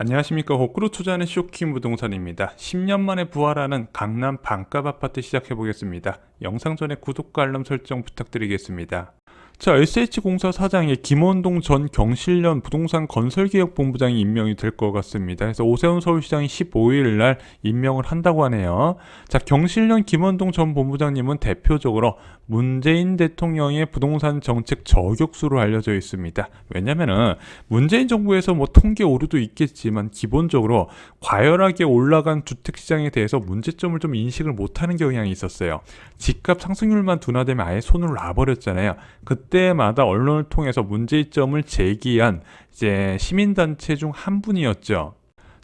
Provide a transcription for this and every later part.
안녕하십니까. 거꾸로 투자하는 쇼킹 부동산입니다. 10년 만에 부활하는 강남 반값 아파트 시작해 보겠습니다. 영상 전에 구독과 알람 설정 부탁드리겠습니다. 자, SH공사 사장의 김원동 전 경실련 부동산 건설개혁본부장이 임명이 될 것 같습니다. 그래서 오세훈 서울시장이 15일 날 임명을 한다고 하네요. 자, 경실련 김원동 전 본부장님은 대표적으로 문재인 대통령의 부동산 정책 저격수로 알려져 있습니다. 왜냐면은 문재인 정부에서 뭐 통계 오류도 있겠지만 기본적으로 과열하게 올라간 주택시장에 대해서 문제점을 좀 인식을 못하는 경향이 있었어요. 집값 상승률만 둔화되면 아예 손을 놔버렸잖아요. 그때마다 언론을 통해서 문제점을 제기한 이제 시민단체 중 한 분이었죠.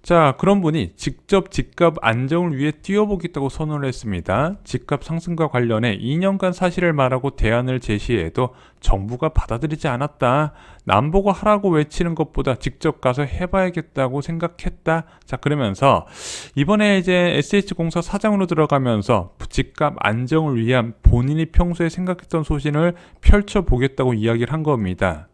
자, 그런 분이 직접 집값 안정을 위해 뛰어보겠다고 선언을 했습니다. 집값 상승과 관련해 2년간 사실을 말하고 대안을 제시해도 정부가 받아들이지 않았다. 남보고 하라고 외치는 것보다 직접 가서 해봐야겠다고 생각했다. 자, 그러면서 이번에 이제 SH공사 사장으로 들어가면서 집값 안정을 위한 본인이 평소에 생각했던 소신을 펼쳐보겠다고 이야기를 한 겁니다.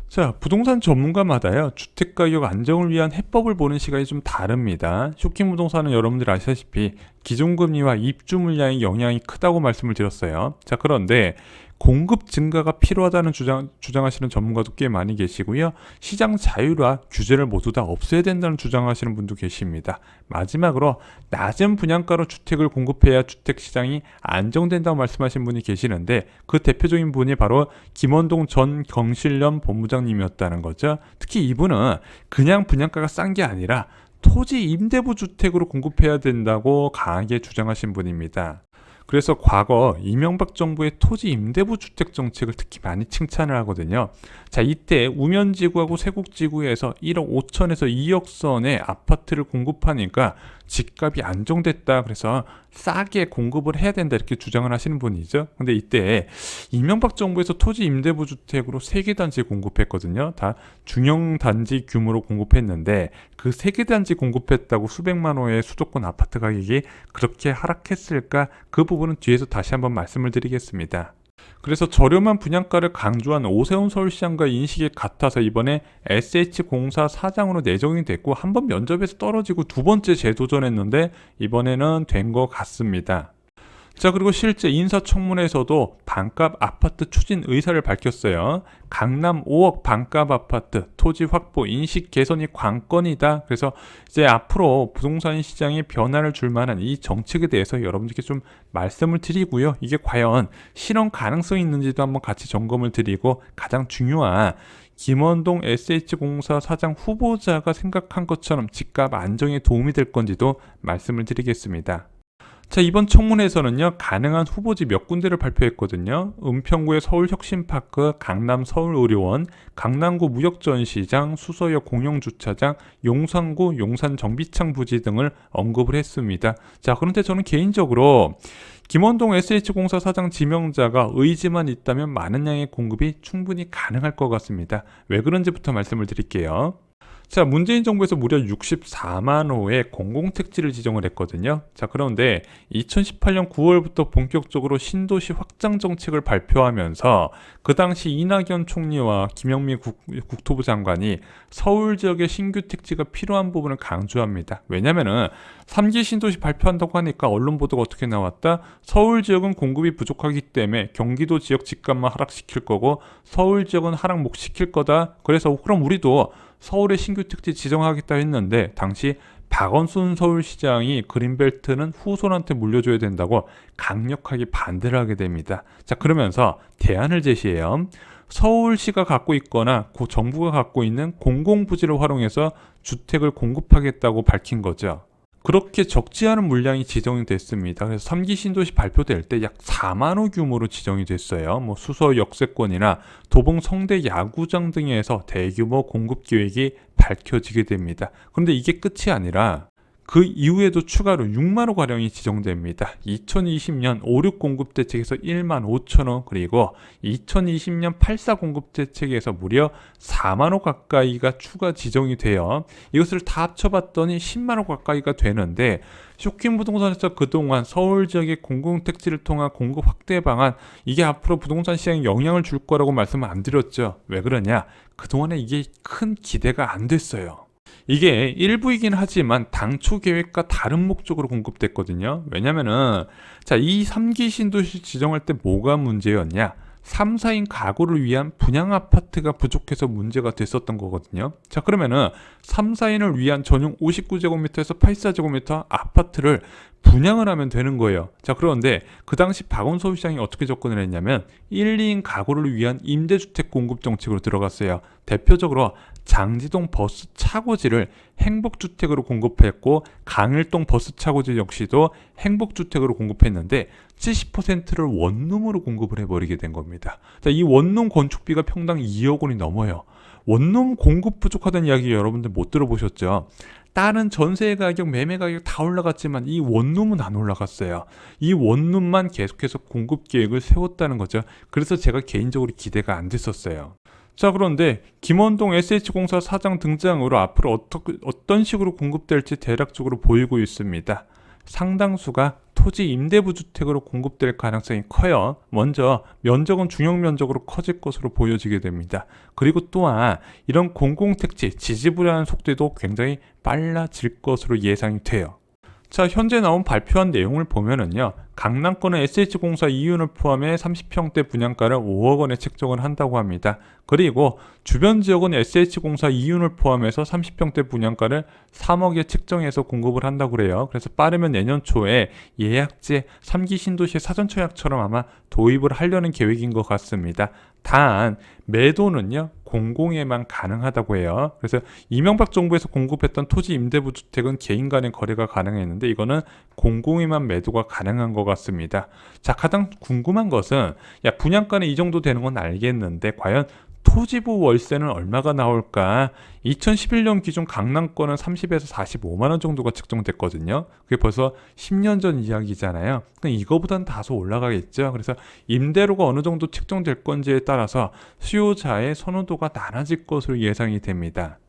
자, 부동산 전문가마다요, 주택가격 안정을 위한 해법을 보는 시각이 좀 다릅니다. 쇼킹 부동산은 여러분들 아시다시피 기존금리와 입주 물량의 영향이 크다고 말씀을 드렸어요. 자, 그런데 공급 증가가 필요하다는 주장하시는 전문가도 꽤 많이 계시고요. 시장 자유화 규제를 모두 다 없애야 된다는 주장하시는 분도 계십니다. 마지막으로 낮은 분양가로 주택을 공급해야 주택시장이 안정된다고 말씀하신 분이 계시는데 그 대표적인 분이 바로 김원동 전 경실련 본부장님이었다는 거죠. 특히 이분은 그냥 분양가가 싼 게 아니라 토지 임대부 주택으로 공급해야 된다고 강하게 주장하신 분입니다. 그래서 과거 이명박 정부의 토지 임대부 주택 정책을 특히 많이 칭찬을 하거든요. 자, 이때 우면지구하고 세곡지구에서 1억 5천에서 2억 선의 아파트를 공급하니까 집값이 안정됐다. 그래서 싸게 공급을 해야 된다. 이렇게 주장을 하시는 분이죠. 근데 이때 이명박 정부에서 토지 임대부 주택으로 3개 단지 공급했거든요. 다 중형 단지 규모로 공급했는데 그 3개 단지 공급했다고 수백만 호의 수도권 아파트 가격이 그렇게 하락했을까? 그 부분은 뒤에서 다시 한번 말씀을 드리겠습니다. 그래서 저렴한 분양가를 강조한 오세훈 서울시장과 인식이 같아서 이번에 SH공사 사장으로 내정이 됐고 한 번 면접에서 떨어지고 두 번째 재도전했는데 이번에는 된 것 같습니다. 자, 그리고 실제 인사청문회에서도 반값 아파트 추진 의사를 밝혔어요. 강남 5억 반값 아파트 토지 확보 인식 개선이 관건이다. 그래서 이제 앞으로 부동산 시장에 변화를 줄 만한 이 정책에 대해서 여러분들께 좀 말씀을 드리고요. 이게 과연 실현 가능성이 있는지도 한번 같이 점검을 드리고 가장 중요한 김원동 SH공사 사장 후보자가 생각한 것처럼 집값 안정에 도움이 될 건지도 말씀을 드리겠습니다. 자, 이번 청문회에서는요, 가능한 후보지 몇 군데를 발표했거든요. 은평구의 서울혁신파크, 강남 서울의료원, 강남구 무역전시장, 수서역 공영주차장, 용산구 용산정비창 부지 등을 언급을 했습니다. 자, 그런데 저는 개인적으로 김원동 SH공사 사장 지명자가 의지만 있다면 많은 양의 공급이 충분히 가능할 것 같습니다. 왜 그런지부터 말씀을 드릴게요. 자, 문재인 정부에서 무려 64만 호의 공공택지를 지정을 했거든요. 자, 그런데 2018년 9월부터 본격적으로 신도시 확장 정책을 발표하면서 그 당시 이낙연 총리와 김영미 국토부 장관이 서울 지역의 신규 택지가 필요한 부분을 강조합니다. 왜냐면은 3기 신도시 발표한다고 하니까 언론 보도가 어떻게 나왔다? 서울 지역은 공급이 부족하기 때문에 경기도 지역 집값만 하락시킬 거고 서울 지역은 하락 못 시킬 거다. 그래서 그럼 우리도 서울의 신규 택지 지정하겠다 했는데 당시 박원순 서울시장이 그린벨트는 후손한테 물려줘야 된다고 강력하게 반대를 하게 됩니다. 자, 그러면서 대안을 제시해요. 서울시가 갖고 있거나 정부가 갖고 있는 공공부지를 활용해서 주택을 공급하겠다고 밝힌 거죠. 그렇게 적지 않은 물량이 지정이 됐습니다. 그래서 3기 신도시 발표될 때 약 4만 호 규모로 지정이 됐어요. 뭐 수서 역세권이나 도봉 성대 야구장 등에서 대규모 공급 계획이 밝혀지게 됩니다. 그런데 이게 끝이 아니라 그 이후에도 추가로 6만 호가량이 지정됩니다. 2020년 5.6 공급 대책에서 1만 5천 호, 그리고 2020년 8.4 공급 대책에서 무려 4만 호 가까이가 추가 지정이 돼요. 이것을 다 합쳐봤더니 10만 호 가까이가 되는데 쇼킹 부동산에서 그동안 서울 지역의 공공택지를 통한 공급 확대 방안, 이게 앞으로 부동산 시장에 영향을 줄 거라고 말씀을 안 드렸죠. 왜 그러냐? 그동안에 이게 큰 기대가 안 됐어요. 이게 일부이긴 하지만 당초 계획과 다른 목적으로 공급됐거든요. 왜냐면은 자, 이 3기 신도시 지정할 때 뭐가 문제였냐? 3, 4인 가구를 위한 분양 아파트가 부족해서 문제가 됐었던 거거든요. 자, 그러면은 3, 4인을 위한 전용 59제곱미터에서 84제곱미터 아파트를 분양을 하면 되는 거예요. 자, 그런데 그 당시 박원순 시장이 어떻게 접근을 했냐면 1, 2인 가구를 위한 임대주택 공급 정책으로 들어갔어요. 대표적으로 장지동 버스 차고지를 행복주택으로 공급했고 강일동 버스 차고지 역시도 행복주택으로 공급했는데 70%를 원룸으로 공급을 해버리게 된 겁니다. 자, 이 원룸 건축비가 평당 2억 원이 넘어요. 원룸 공급 부족하다는 이야기 여러분들 못 들어보셨죠? 다른 전세 가격, 매매 가격 다 올라갔지만 이 원룸은 안 올라갔어요. 이 원룸만 계속해서 공급 계획을 세웠다는 거죠. 그래서 제가 개인적으로 기대가 안 됐었어요. 자, 그런데 김원동 SH공사 사장 등장으로 앞으로 어떤 식으로 공급될지 대략적으로 보이고 있습니다. 상당수가 토지 임대부 주택으로 공급될 가능성이 커요. 먼저 면적은 중형 면적으로 커질 것으로 보여지게 됩니다. 그리고 또한 이런 공공택지 지지부라는 속도도 굉장히 빨라질 것으로 예상이 돼요. 자, 현재 나온 발표한 내용을 보면은요, 강남권은 SH공사 이윤을 포함해 30평대 분양가를 5억 원에 책정을 한다고 합니다. 그리고 주변 지역은 SH공사 이윤을 포함해서 30평대 분양가를 3억에 책정해서 공급을 한다고 그래요. 그래서 빠르면 내년 초에 예약제 3기 신도시 사전청약처럼 아마 도입을 하려는 계획인 것 같습니다. 단 매도는요 공공에만 가능하다고 해요. 그래서 이명박 정부에서 공급했던 토지 임대부 주택은 개인 간의 거래가 가능했는데 이거는 공공에만 매도가 가능한 것 같습니다. 자, 가장 궁금한 것은 분양가는 이 정도 되는 건 알겠는데 과연 토지부 월세는 얼마가 나올까? 2011년 기준 강남권은 30에서 45만 원 정도가 책정됐거든요. 그게 벌써 10년 전 이야기잖아요. 이거보단 다소 올라가겠죠. 그래서 임대료가 어느 정도 책정될 건지에 따라서 수요자의 선호도가 나눠질 것으로 예상이 됩니다.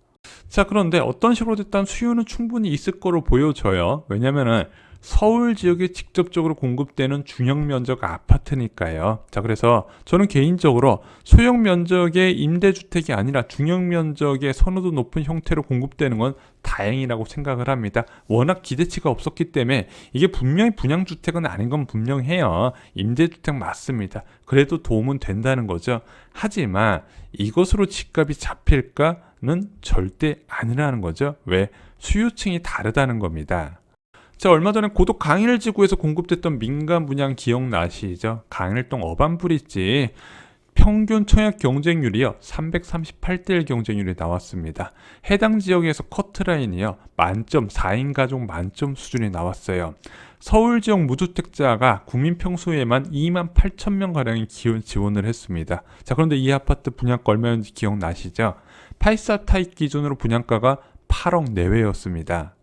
자, 그런데 어떤 식으로 됐든 수요는 충분히 있을 거로 보여져요. 왜냐면은 서울 지역에 직접적으로 공급되는 중형 면적 아파트니까요. 자, 그래서 저는 개인적으로 소형 면적의 임대주택이 아니라 중형 면적의 선호도 높은 형태로 공급되는 건 다행이라고 생각을 합니다. 워낙 기대치가 없었기 때문에 이게 분명히 분양주택은 아닌 건 분명해요. 임대주택 맞습니다. 그래도 도움은 된다는 거죠. 하지만 이것으로 집값이 잡힐까는 절대 아니라는 거죠. 왜? 수요층이 다르다는 겁니다. 자, 얼마 전에 고덕 강일지구에서 공급됐던 민간 분양 기억나시죠? 강일동 어반브릿지 평균 청약 경쟁률이요 338대 1 경쟁률이 나왔습니다. 해당 지역에서 커트라인이요 만점 4인 가족 만점 수준이 나왔어요. 서울 지역 무주택자가 국민 평수에만 2만 8천 명 가량이 지원을 했습니다. 자, 그런데 이 아파트 분양가 얼마였는지 기억나시죠? 84 타입 기준으로 분양가가 8억 내외였습니다.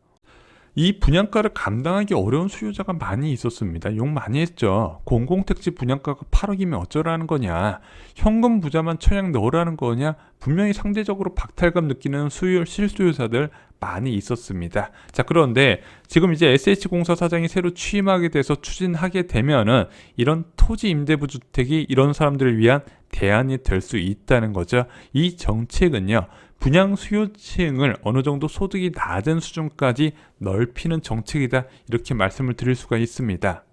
이 분양가를 감당하기 어려운 수요자가 많이 있었습니다. 욕 많이 했죠. 공공택지 분양가가 8억이면 어쩌라는 거냐. 현금 부자만 청약 넣으라는 거냐. 분명히 상대적으로 박탈감 느끼는 실수요자들 많이 있었습니다. 자, 그런데 지금 이제 SH공사 사장이 새로 취임하게 돼서 추진하게 되면은 이런 토지 임대부 주택이 이런 사람들을 위한 대안이 될 수 있다는 거죠. 이 정책은요. 분양 수요층을 어느 정도 소득이 낮은 수준까지 넓히는 정책이다. 이렇게 말씀을 드릴 수가 있습니다.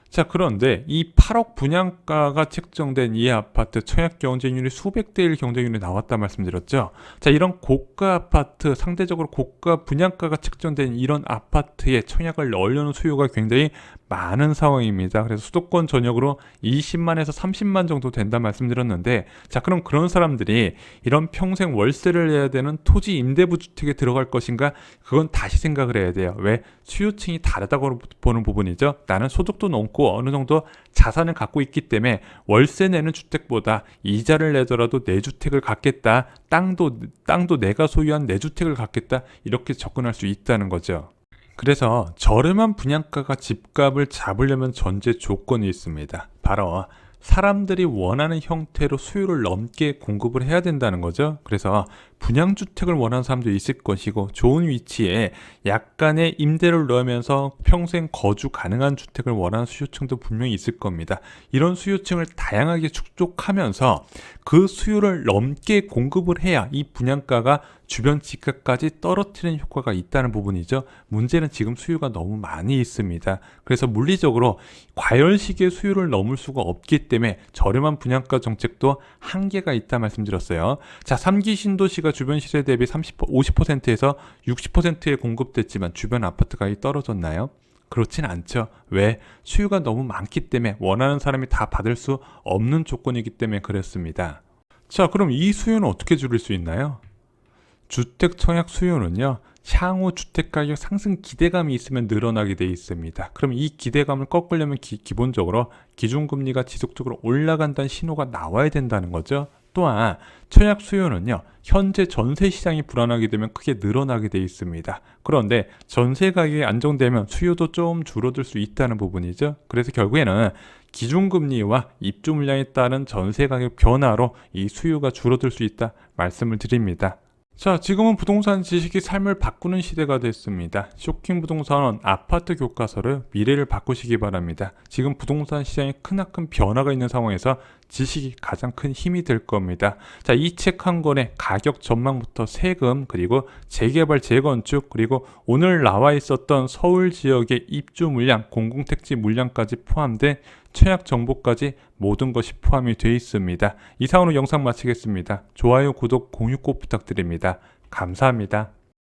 자, 그런데 이 8억 분양가가 책정된 이 아파트 청약 경쟁률이 수백 대 1 경쟁률이 나왔다 말씀드렸죠. 자, 이런 고가 아파트, 상대적으로 고가 분양가가 책정된 이런 아파트에 청약을 넣으려는 수요가 굉장히 많은 상황입니다. 그래서 수도권 전역으로 20만에서 30만 정도 된다 말씀드렸는데, 자, 그럼 그런 사람들이 이런 평생 월세를 내야 되는 토지 임대부 주택에 들어갈 것인가? 그건 다시 생각을 해야 돼요. 왜? 수요층이 다르다고 보는 부분이죠. 나는 소득도 높고 어느 정도 자산을 갖고 있기 때문에 월세 내는 주택보다 이자를 내더라도 내 주택을 갖겠다. 땅도 내가 소유한 내 주택을 갖겠다. 이렇게 접근할 수 있다는 거죠. 그래서 저렴한 분양가가 집값을 잡으려면 전제 조건이 있습니다. 바로 사람들이 원하는 형태로 수요를 넘게 공급을 해야 된다는 거죠. 그래서 분양주택을 원하는 사람도 있을 것이고 좋은 위치에 약간의 임대를 넣으면서 평생 거주 가능한 주택을 원하는 수요층도 분명히 있을 겁니다. 이런 수요층을 다양하게 축적하면서 그 수요를 넘게 공급을 해야 이 분양가가 주변 집값까지 떨어뜨리는 효과가 있다는 부분이죠. 문제는 지금 수요가 너무 많이 있습니다. 그래서 물리적으로 과열식의 수요를 넘을 수가 없기 때문에 저렴한 분양가 정책도 한계가 있다 말씀드렸어요. 자, 3기 신도시가 주변 시세 대비 50%에서 60%에 공급됐지만 주변 아파트 가격이 떨어졌나요? 그렇진 않죠. 왜? 수요가 너무 많기 때문에 원하는 사람이 다 받을 수 없는 조건이기 때문에 그렇습니다. 자, 그럼 이 수요는 어떻게 줄일 수 있나요? 주택 청약 수요는요, 향후 주택가격 상승 기대감이 있으면 늘어나게 되어 있습니다. 그럼 이 기대감을 꺾으려면 기본적으로 기준금리가 지속적으로 올라간다는 신호가 나와야 된다는 거죠. 또한 청약 수요는요, 현재 전세 시장이 불안하게 되면 크게 늘어나게 되어 있습니다. 그런데 전세 가격이 안정되면 수요도 좀 줄어들 수 있다는 부분이죠. 그래서 결국에는 기준금리와 입주 물량에 따른 전세 가격 변화로 이 수요가 줄어들 수 있다 말씀을 드립니다. 자, 지금은 부동산 지식이 삶을 바꾸는 시대가 됐습니다. 쇼킹 부동산은 아파트 교과서를 미래를 바꾸시기 바랍니다. 지금 부동산 시장에 크나큰 변화가 있는 상황에서 지식이 가장 큰 힘이 될 겁니다. 자, 이 책 한 권에 가격 전망부터 세금, 그리고 재개발, 재건축, 그리고 오늘 나와 있었던 서울 지역의 입주 물량, 공공택지 물량까지 포함된 청약 정보까지 모든 것이 포함이 되어 있습니다. 이상으로 영상 마치겠습니다. 좋아요, 구독, 공유 꼭 부탁드립니다. 감사합니다.